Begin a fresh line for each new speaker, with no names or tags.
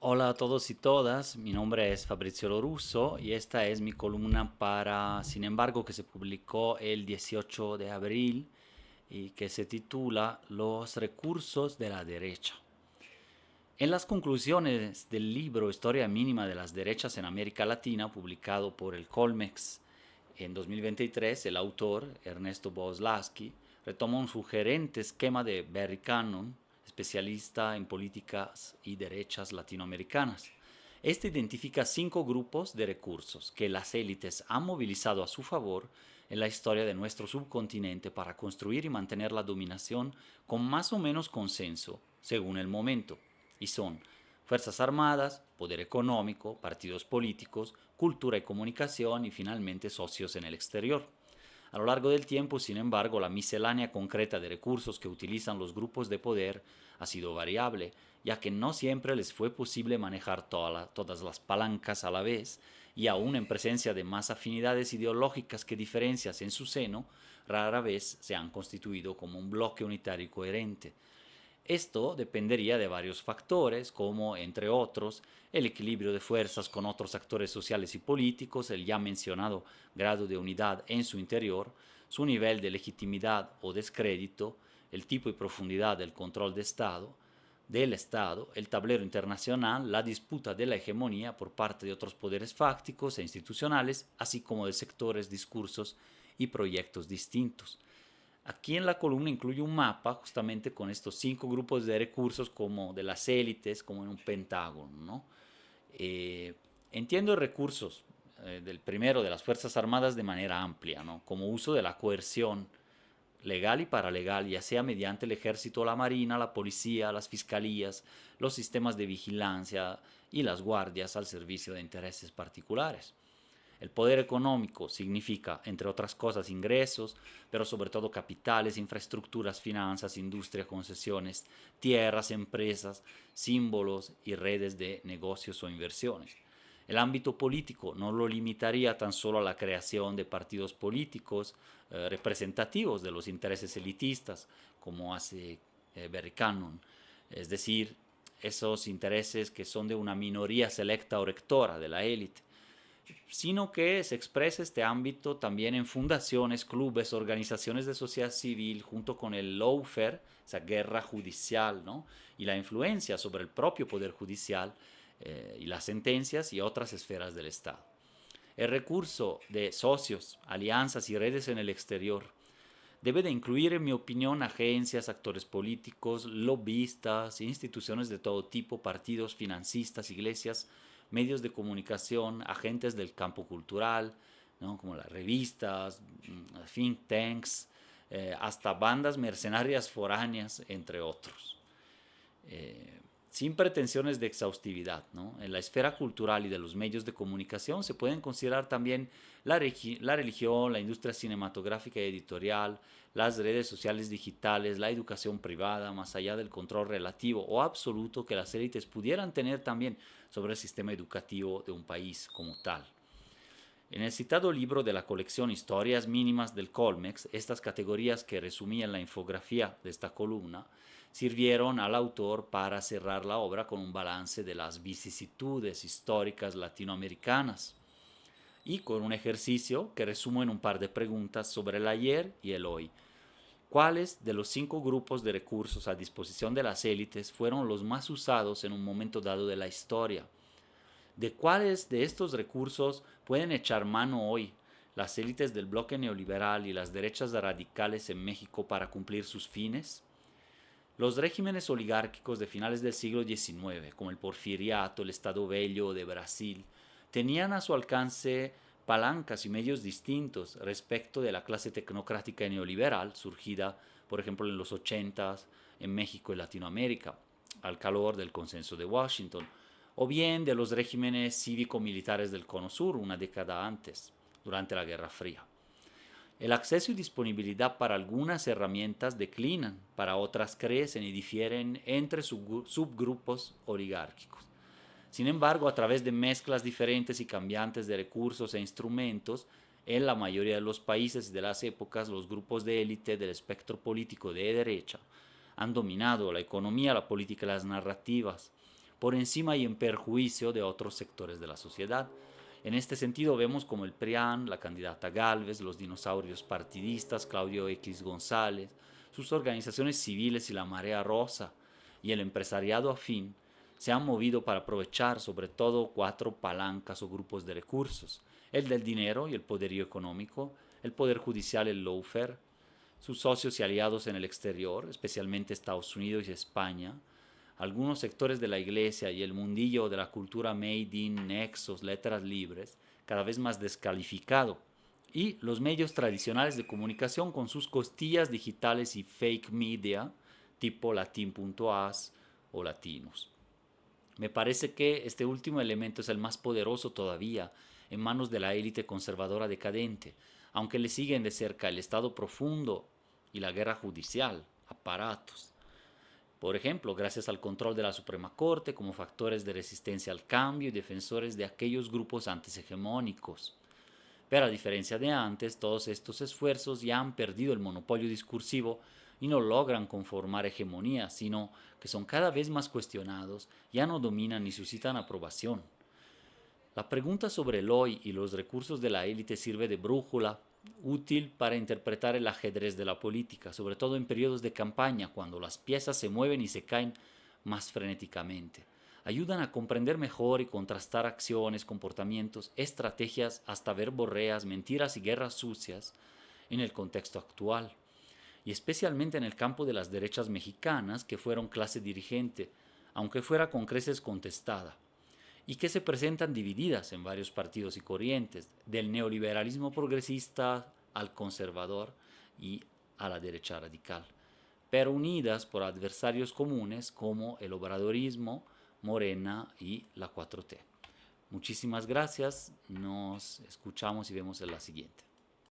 Hola a todos y todas, mi nombre es Fabrizio Lorusso y esta es mi columna para Sin embargo que se publicó el 18 de abril y que se titula Los recursos de la derecha. En las conclusiones del libro Historia mínima de las derechas en América Latina, publicado por el Colmex en 2023, el autor, Ernesto Boslawski, retoma un sugerente esquema de Barry Cannon, especialista en políticas y derechas latinoamericanas. Este identifica 5 grupos de recursos que las élites han movilizado a su favor en la historia de nuestro subcontinente para construir y mantener la dominación con más o menos consenso, según el momento, y son Fuerzas Armadas, poder económico, partidos políticos, cultura y comunicación y finalmente socios en el exterior. A lo largo del tiempo, sin embargo, la miscelánea concreta de recursos que utilizan los grupos de poder ha sido variable, ya que no siempre les fue posible manejar todas las palancas a la vez, y aún en presencia de más afinidades ideológicas que diferencias en su seno, rara vez se han constituido como un bloque unitario y coherente. Esto dependería de varios factores, como, entre otros, el equilibrio de fuerzas con otros actores sociales y políticos, el ya mencionado grado de unidad en su interior, su nivel de legitimidad o descrédito, el tipo y profundidad del control del Estado, el tablero internacional, la disputa de la hegemonía por parte de otros poderes fácticos e institucionales, así como de sectores, discursos y proyectos distintos. Aquí en la columna incluye un mapa justamente con estos 5 grupos de recursos como de las élites, como en un pentágono, ¿no? Eh, Entiendo recursos del primero de las Fuerzas Armadas de manera amplia, ¿no? Como uso de la coerción legal y paralegal, ya sea mediante el ejército, la marina, la policía, las fiscalías, los sistemas de vigilancia y las guardias al servicio de intereses particulares. El poder económico significa, entre otras cosas, ingresos, pero sobre todo capitales, infraestructuras, finanzas, industria, concesiones, tierras, empresas, símbolos y redes de negocios o inversiones. El ámbito político no lo limitaría tan solo a la creación de partidos políticos representativos de los intereses elitistas, como hace Barry Cannon, es decir, esos intereses que son de una minoría selecta o rectora de la élite, sino que se expresa este ámbito también en fundaciones, clubes, organizaciones de sociedad civil, junto con el lawfare, esa guerra judicial, ¿no? Y la influencia sobre el propio poder judicial y las sentencias y otras esferas del Estado. El recurso de socios, alianzas y redes en el exterior debe de incluir, en mi opinión, agencias, actores políticos, lobbyistas, instituciones de todo tipo, partidos, financistas, iglesias, medios de comunicación, agentes del campo cultural, ¿no? Como las revistas, think tanks, hasta bandas mercenarias foráneas, entre otros. Eh, Sin pretensiones de exhaustividad, ¿no? En la esfera cultural y de los medios de comunicación se pueden considerar también la religión, la industria cinematográfica y editorial, las redes sociales digitales, la educación privada, más allá del control relativo o absoluto que las élites pudieran tener también sobre el sistema educativo de un país como tal. En el citado libro de la colección Historias mínimas del Colmex, estas categorías que resumía en la infografía de esta columna sirvieron al autor para cerrar la obra con un balance de las vicisitudes históricas latinoamericanas y con un ejercicio que resumo en un par de preguntas sobre el ayer y el hoy. ¿Cuáles de los 5 grupos de recursos a disposición de las élites fueron los más usados en un momento dado de la historia? ¿De cuáles de estos recursos pueden echar mano hoy las élites del bloque neoliberal y las derechas radicales en México para cumplir sus fines? Los regímenes oligárquicos de finales del siglo XIX, como el Porfiriato, el Estado Bello de Brasil, tenían a su alcance palancas y medios distintos respecto de la clase tecnocrática y neoliberal surgida, por ejemplo, en los 80 en México y Latinoamérica, al calor del consenso de Washington, o bien de los regímenes cívico-militares del Cono Sur una década antes, durante la Guerra Fría. El acceso y disponibilidad para algunas herramientas declinan, para otras crecen y difieren entre subgrupos oligárquicos. Sin embargo, a través de mezclas diferentes y cambiantes de recursos e instrumentos, en la mayoría de los países y de las épocas, los grupos de élite del espectro político de derecha han dominado la economía, la política y las narrativas, por encima y en perjuicio de otros sectores de la sociedad. En este sentido vemos como el PRIAN, la candidata Gálvez, los dinosaurios partidistas, Claudio X González, sus organizaciones civiles y la Marea Rosa y el empresariado afín se han movido para aprovechar sobre todo cuatro palancas o grupos de recursos: el del dinero y el poderío económico, el poder judicial, el lawfare, sus socios y aliados en el exterior, especialmente Estados Unidos y España, algunos sectores de la iglesia y el mundillo de la cultura made in, nexos, letras libres, cada vez más descalificado, y los medios tradicionales de comunicación con sus costillas digitales y fake media, tipo latin.as o latinos. Me parece que este último elemento es el más poderoso todavía en manos de la élite conservadora decadente, aunque le siguen de cerca el Estado profundo y la guerra judicial, aparatos. Por ejemplo, gracias al control de la Suprema Corte como factores de resistencia al cambio y defensores de aquellos grupos antes hegemónicos. Pero a diferencia de antes, todos estos esfuerzos ya han perdido el monopolio discursivo y no logran conformar hegemonía, sino que son cada vez más cuestionados, ya no dominan ni suscitan aprobación. La pregunta sobre el hoy y los recursos de la élite sirve de brújula útil para interpretar el ajedrez de la política, sobre todo en periodos de campaña, cuando las piezas se mueven y se caen más frenéticamente. Ayudan a comprender mejor y contrastar acciones, comportamientos, estrategias, hasta verborreas, mentiras y guerras sucias en el contexto actual. Y especialmente en el campo de las derechas mexicanas, que fueron clase dirigente, aunque fuera con creces contestada, y que se presentan divididas en varios partidos y corrientes, del neoliberalismo progresista al conservador y a la derecha radical, pero unidas por adversarios comunes como el obradorismo, Morena y la 4T. Muchísimas gracias, nos escuchamos y vemos en la siguiente.